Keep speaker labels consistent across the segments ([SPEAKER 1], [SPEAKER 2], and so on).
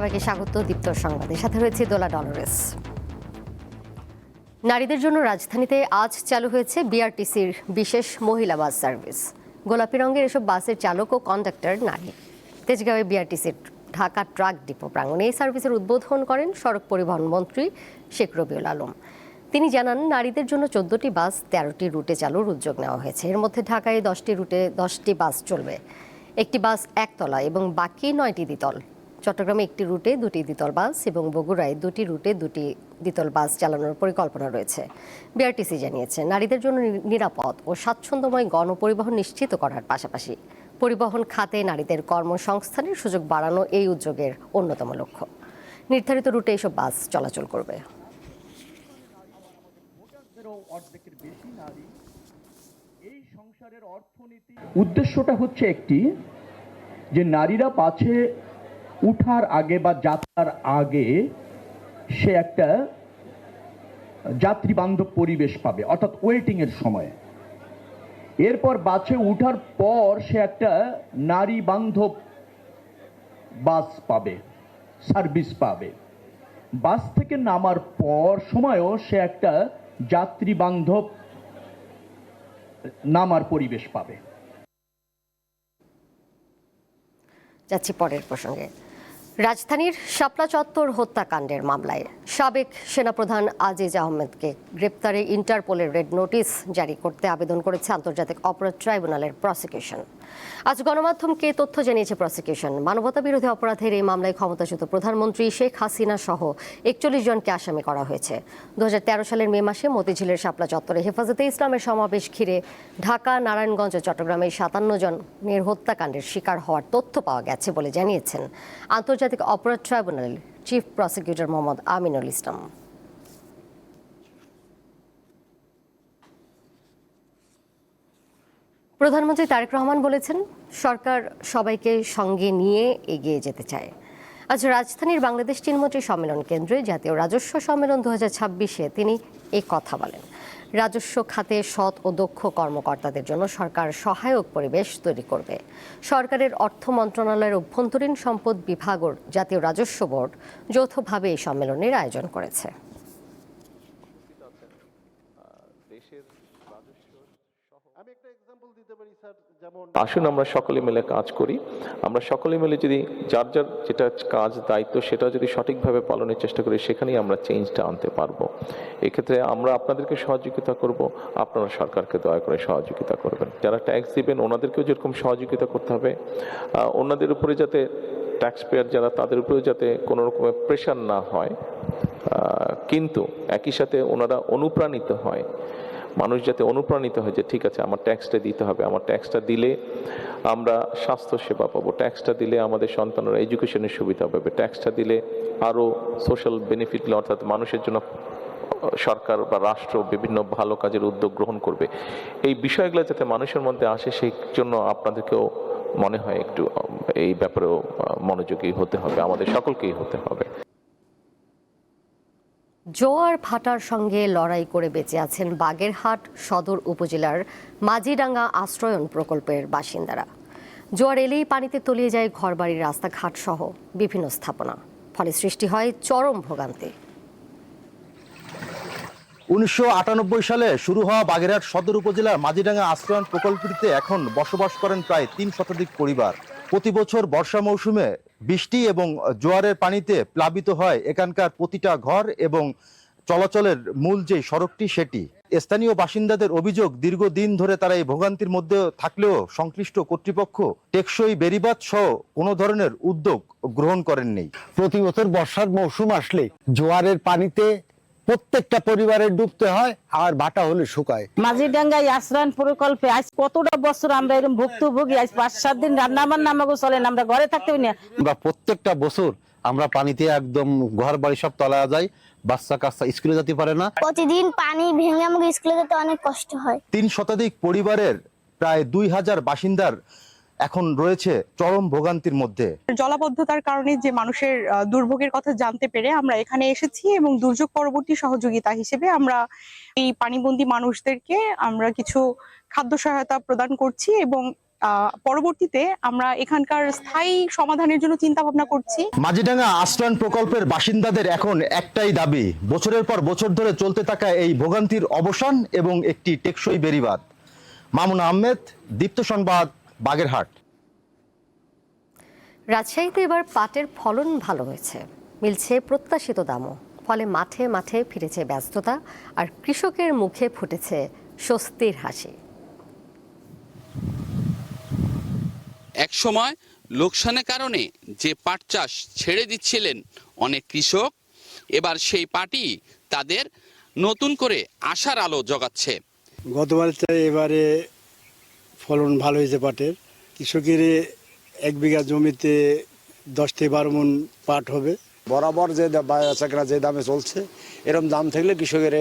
[SPEAKER 1] সবাইকে স্বাগত দীপ্তর সংবাদে, সাথে রয়েছে দোলা ডলরেস। নারীদের জন্য রাজধানীতে আজ চালু হয়েছে বিআরটিসির বিশেষ মহিলা বাস সার্ভিস। গোলাপি রঙের এসব বাসের চালক ও কন্ডাক্টর নারী। তেজগাঁওয়ে বিআরটিসির ঢাকা ট্রাক ডিপো প্রাঙ্গণে এই সার্ভিসের উদ্বোধন করেন সড়ক পরিবহন মন্ত্রী শেখ রবিউল আলম। তিনি জানান, নারীদের জন্য 14টি বাস 13টি রুটে চালুর উদ্যোগ নেওয়া হয়েছে। এর মধ্যে ঢাকায় 10টি রুটে 10টি বাস চলবে, একটি বাস একতলা এবং বাকি 9টি দ্বিতল। চট্টগ্রামে একটি রুটে 2টি দ্বিতল বাস এবং বগুড়ায় 2টি রুটে 2টি দ্বিতল বাস চালানোর পরিকল্পনা রয়েছে। বিআরটিসি জানিয়েছে, নারীদের জন্য নিরাপদ ও স্বাচ্ছন্দ্যময় গণপরিবহন নিশ্চিত করার পাশাপাশি পরিবহন খাতে নারীদের কর্মসংস্থানের সুযোগ বাড়ানো এই উদ্যোগের অন্যতম লক্ষ্য। নির্ধারিত রুটে এসব বাস চলাচল করবে।
[SPEAKER 2] উদ্দেশ্যটা হচ্ছে একটি, যে নারীরা পাছে উঠার আগে বা যাত্রার আগে সে একটা যাত্রী বান্ধব পরিবেশ পাবে, অর্থাৎ ওয়েটিং এর সময়। এরপর বাসে উঠার পর সে একটা নারী বান্ধব বাস পাবে, সার্ভিস পাবে। বাস থেকে নামার পর সময়ও সে একটা যাত্রী বান্ধব নামার পরিবেশ পাবে।
[SPEAKER 1] যাচ্ছি পরের প্রসঙ্গে। রাজধানীর শাপলা চত্বর হত্যাকাণ্ডের মামলায় সাবেক সেনাপ্রধান আজিজ আহমেদকে গ্রেপ্তারে ইন্টারপোলের রেড নোটিশ জারি করতে আবেদন করেছে আন্তর্জাতিক অপরাধ ট্রাইব্যুনালের প্রসিকিউশন। আজ গণমাধ্যমকে তথ্য জানিয়েছে প্রসিকিউশন, মানবতা বিরোধী অপরাধের এই মামলায় ক্ষমতাচ্যুত প্রধানমন্ত্রী শেখ হাসিনা সহ 41 জনকে আসামি করা হয়েছে। 2013 সালের মে মাসে মতিঝিলের শাপলা চত্বরে হেফাজতে ইসলামের সমাবেশ ঘিরে ঢাকা, নারায়ণগঞ্জ ও চট্টগ্রামে 57 জনের হত্যাকাণ্ডের শিকার হওয়ার তথ্য পাওয়া গেছে বলে জানিয়েছেন আন্তর্জাতিক অপরাধ ট্রাইব্যুনালের চিফ প্রসিকিউটর মোহাম্মদ আমিনুল ইসলাম। প্রধানমন্ত্রী তারেক রহমান বলেছেন, সরকার সবাইকে সঙ্গে নিয়ে এগিয়ে যেতে চায়। আজ রাজধানীর বাংলাদেশ চীনমন্ত্রী সম্মেলন কেন্দ্রে জাতীয় রাজস্ব সম্মেলন 2026-এ তিনি এই কথা বলেন। রাজস্ব খাতে সৎ ও দক্ষ কর্মকর্তাদের জন্য সরকার সহায়ক পরিবেশ তৈরি করবে। সরকারের অর্থ মন্ত্রণালয়ের অভ্যন্তরীণ সম্পদ বিভাগ ও জাতীয় রাজস্ব বোর্ড যৌথভাবে এই সম্মেলনের আয়োজন করেছে।
[SPEAKER 3] আসুন আমরা সকলে মিলে কাজ করি। আমরা সকলে মিলে যদি যার যার যেটা কাজ দায়িত্ব সেটা যদি সঠিকভাবে পালনের চেষ্টা করি, সেখানেই আমরা চেঞ্জটা আনতে পারবো। এক্ষেত্রে আমরা আপনাদেরকে সহযোগিতা করব, আপনারা সরকারকে দয়া করে সহযোগিতা করবেন। যারা ট্যাক্স দিবেন ওনাদেরকেও যেরকম সহযোগিতা করতে হবে, ওনাদের উপরে যাতে ট্যাক্স পেয়ার যারা তাদের উপরেও যাতে কোনো রকমের প্রেশার না হয়, কিন্তু একই সাথে ওনারা অনুপ্রাণিত হয়, মানুষ যাতে অনুপ্রাণিত হয় যে ঠিক আছে আমার ট্যাক্সটা দিতে হবে, আমার ট্যাক্সটা দিলে আমরা স্বাস্থ্য সেবা পাবো, ট্যাক্সটা দিলে আমাদের সন্তানরা এডুকেশনের সুবিধা পাবে, ট্যাক্সটা দিলে আরও সোশ্যাল বেনিফিট, অর্থাৎ মানুষের জন্য সরকার বা রাষ্ট্র বিভিন্ন ভালো কাজের উদ্যোগ গ্রহণ করবে। এই বিষয়গুলো যাতে মানুষের মধ্যে আসে, সেই জন্য আপনাদেরকেও মনে হয় একটু এই ব্যাপারেও মনোযোগী হতে হবে, আমাদের সকলকেই হতে হবে।
[SPEAKER 1] জোয়ার ভাটার সঙ্গে লড়াই করে বেঁচে আছেন বাগেরহাট সদর উপজেলার মাঝিডাঙ্গা আশ্রয়ন প্রকল্পের বাসিন্দারা। জোয়ার এলেই পানিতে তলিয়ে যায় ঘরবাড়ির রাস্তাঘাট সহ বিভিন্ন স্থাপনা, ফলে সৃষ্টি হয় চরম ভোগান্তি।
[SPEAKER 4] 1998 সালে শুরু হওয়া বাগেরহাট সদর উপজেলার মাঝিডাঙ্গা আশ্রয়ন প্রকল্পটিতে এখন বসবাস করেন প্রায় 3 শতাধিক পরিবার। প্রতি বছর বর্ষা মৌসুমে বৃষ্টি এবং জোয়ারের পানিতে প্লাবিত হয় এখানকার প্রতিটা ঘর এবং চলাচলের মূল যে সড়কটি সেটি। স্থানীয় বাসিন্দাদের অভিযোগ, দীর্ঘদিন ধরে তারা এই ভোগান্তির মধ্যে থাকলেও সংশ্লিষ্ট কর্তৃপক্ষ টেকসই বেড়িবাঁধ সহ কোনো ধরনের উদ্যোগ গ্রহণ করেননি।
[SPEAKER 5] প্রতি বছর বর্ষার মৌসুম আসলে জোয়ারের পানিতে প্রত্যেকটা পরিবারে ডুবতে হয়, আর ভাটা হলে শুকায়।
[SPEAKER 6] মাঝিডাঙ্গায় আশ্রয়ন প্রকল্পে আজ কতটা বছর আমরা এরকম ভুক্তভোগী। আজ 5-7 দিন রান্না বান্না আমাকে চলে না, আমরা ঘরে থাকতে পারি না।
[SPEAKER 5] আমরা প্রত্যেকটা বছর আমরা পানিতে একদম ঘর বাড়ি সব তলায় যায়, বাচ্চা কাচ্চা স্কুলে যেতে পারে না।
[SPEAKER 7] প্রতিদিন পানি ভেঙে আমাকে স্কুলে যেতে অনেক কষ্ট হয়।
[SPEAKER 4] 3 শতাধিক পরিবারের প্রায় 2000 বাসিন্দার এখন রয়েছে চরম ভোগান্তির মধ্যে।
[SPEAKER 8] জলাবদ্ধতার কারণে যে মানুষের দুর্ভোগের কথা জানতে পেরে আমরা এখানে এসেছি এবং দুর্যোগ পরবর্তী সহযোগিতা হিসেবে আমরা এই পানিবন্দী মানুষদেরকে আমরা কিছু খাদ্য সহায়তা প্রদান করছি এবং পরবর্তীতে আমরা এখানকার স্থায়ী সমাধানের জন্য চিন্তা ভাবনা করছি।
[SPEAKER 4] মাঝিডাঙ্গা আশ্রয়ণ প্রকল্পের বাসিন্দাদের এখন একটাই দাবি, বছরের পর বছর ধরে চলতে থাকা এই ভোগান্তির অবসান এবং একটি টেকসই বেড়িবাঁধ। মামুন আহমেদ, দীপ্ত সংবাদ, বাগেরহাট।
[SPEAKER 1] রাজশাহীতে এবার পাটের ফলন ভালো হয়েছে, মিলছে প্রত্যাশিত দামও। ফলে মাঠে মাঠে ফিরেছে ব্যস্ততা, আর কৃষকের মুখে ফুটেছে স্বস্তির হাসি।
[SPEAKER 9] একসময় লোকসানের কারণে যে পাট চাষ ছেড়ে দিচ্ছিলেন অনেক কৃষক, এবার সেই পাটই তাদের নতুন করে আশার আলো জগাচ্ছে।
[SPEAKER 10] গতবার চেয়ে এবারে ফলন ভালো হয়েছে পাটের। কৃষকের 1 বিঘা জমিতে 10 থেকে 12 মণ পাট হবে।
[SPEAKER 5] বরাবর যে চাকরা যে দামে চলছে, এরকম দাম থাকলে কৃষকের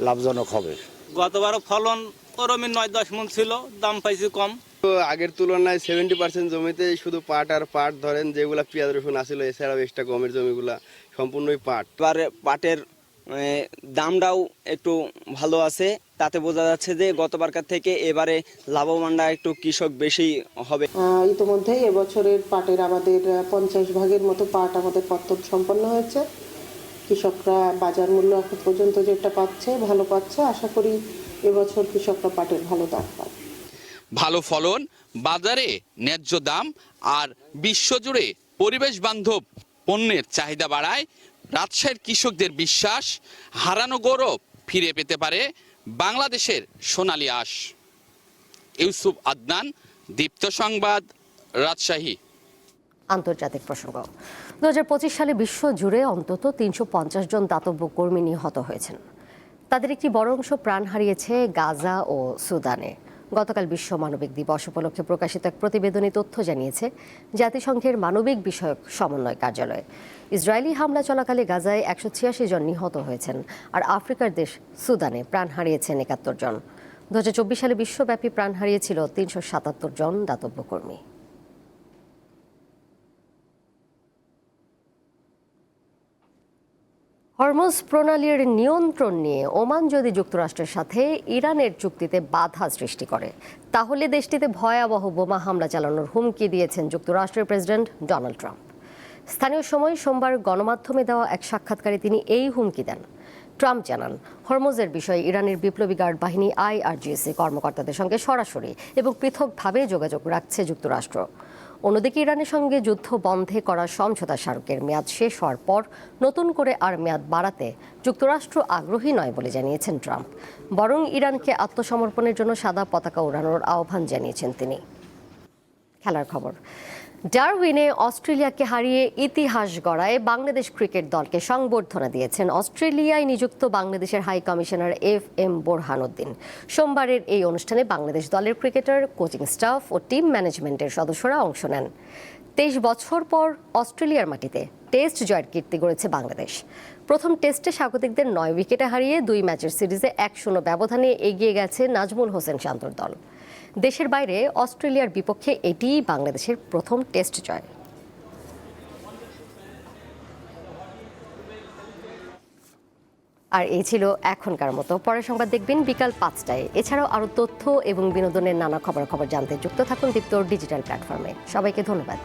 [SPEAKER 5] লাভজনক হবে।
[SPEAKER 11] গতবারও ফলন ওরমই 9-10 মণ ছিল, দাম পাইছি কম।
[SPEAKER 12] আগের তুলনায় 70% জমিতে শুধু পাট আর পাট, ধরেন যেগুলা পেঁয়াজ রসুন আসছিল, এছাড়াও এক্সট্রা গমের জমিগুলা সম্পূর্ণই পাট।
[SPEAKER 11] এবারে পাটের দামটাও একটু ভালো আছে, তাতে বোঝা যাচ্ছে যে গতবারকার থেকে এবারে লাভবানটা একটু কৃষক বেশি হবে।
[SPEAKER 13] ইতিমধ্যেই এবছরের পাটের আমাদের 50 ভাগের মতো পাট আমাদের পত্তন সম্পন্ন হয়েছে। কৃষকরা বাজার মূল্য এখন পর্যন্ত যেটা পাচ্ছে ভালো পাচ্ছে। আশা করি এবছর কৃষকরা পাটের ভালো দাম পাবে।
[SPEAKER 9] ভালো ফলন, বাজারে ন্যায্য দাম আর বিশ্বজুড়ে পরিবেশ বান্ধব পণ্যের চাহিদা বাড়ায় রাজশাহীর কৃষকদের বিশ্বাস, হারানো গৌরব ফিরে পেতে পারে বাংলাদেশের সোনালী আঁশ। ইউসুফ আদনান, দীপ্ত সংবাদ, রাজশাহী।
[SPEAKER 1] আন্তর্জাতিক প্রসঙ্গ। 2025 সালে বিশ্ব জুড়ে অন্তত 350 জন দাতব্য কর্মী নিহত হয়েছেন। তাদের একটি বড় অংশ প্রাণ হারিয়েছে গাজা ও সুদানে। গতকাল বিশ্ব মানবিক দিবস উপলক্ষে প্রকাশিত এক প্রতিবেদনে তথ্য জানিয়েছে জাতিসংঘের মানবিক বিষয়ক সমন্বয় কার্যালয়। ইসরায়েলি হামলা চলাকালে গাজায় 186 জন নিহত হয়েছেন, আর আফ্রিকার দেশ সুদানে প্রাণ হারিয়েছেন 71 জন। 2024 সালে বিশ্বব্যাপী প্রাণ হারিয়েছিল 377 জন দাতব্য কর্মী। হরমুজ প্রণালীর নিয়ন্ত্রণ নিয়ে ওমান যদি যুক্তরাষ্ট্রের সাথে ইরানের চুক্তিতে বাধা সৃষ্টি করে, তাহলে দেশটিতে ভয়াবহ বোমা হামলা চালানোর হুমকি দিয়েছেন যুক্তরাষ্ট্রের প্রেসিডেন্ট ডোনাল্ড ট্রাম্প। স্থানীয় সময় সোমবার গণমাধ্যমে দেওয়া এক সাক্ষাৎকারে তিনি এই হুমকি দেন। ট্রাম্প জানান, হরমুজের বিষয়ে ইরানের বিপ্লবী গার্ড বাহিনী IRGC কর্মকর্তাদের সঙ্গে সরাসরি এবং পৃথকভাবে যোগাযোগ রাখছে যুক্তরাষ্ট্র। অন্যদিকে ইরানের সঙ্গে যুদ্ধ বন্ধে করা সমঝোতা স্মারকের মেয়াদ শেষ হওয়ার পর নতুন করে আর মেয়াদ বাড়াতে যুক্তরাষ্ট্র আগ্রহী নয় বলে জানিয়েছেন ট্রাম্প। বরং ইরানকে আত্মসমর্পণের জন্য সাদা পতাকা ওড়ানোর আহ্বান জানিয়েছেন তিনি। খেলার খবর। ডারউইনে অস্ট্রেলিয়াকে হারিয়ে ইতিহাস গড়ায় বাংলাদেশ ক্রিকেট দলকে সংবর্ধনা দিয়েছেন অস্ট্রেলিয়ায় নিযুক্ত বাংলাদেশের হাই কমিশনার FM বোরহানউদ্দিন। সোমবারের এই অনুষ্ঠানে বাংলাদেশ দলের ক্রিকেটার, কোচিং স্টাফ ও টিম ম্যানেজমেন্টের সদস্যরা অংশ নেন। 23 বছর পর অস্ট্রেলিয়ার মাটিতে টেস্ট জয়ের কীর্তি গড়েছে বাংলাদেশ। প্রথম টেস্টে স্বাগতিকদের 9 উইকেটে হারিয়ে 2 ম্যাচের সিরিজে 1-0 ব্যবধানে এগিয়ে গেছে নাজমুল হোসেন শান্তর দল। দেশের বাইরে অস্ট্রেলিয়ার বিপক্ষে এটিই বাংলাদেশের প্রথম টেস্ট জয়। আর এই ছিল এখনকার মতো। পরের সংবাদ দেখবেন বিকাল 5টায়। এছাড়াও আরও তথ্য এবং বিনোদনের নানা খবর জানতে যুক্ত থাকুন দীপ্তর ডিজিটাল প্ল্যাটফর্মে। সবাইকে ধন্যবাদ।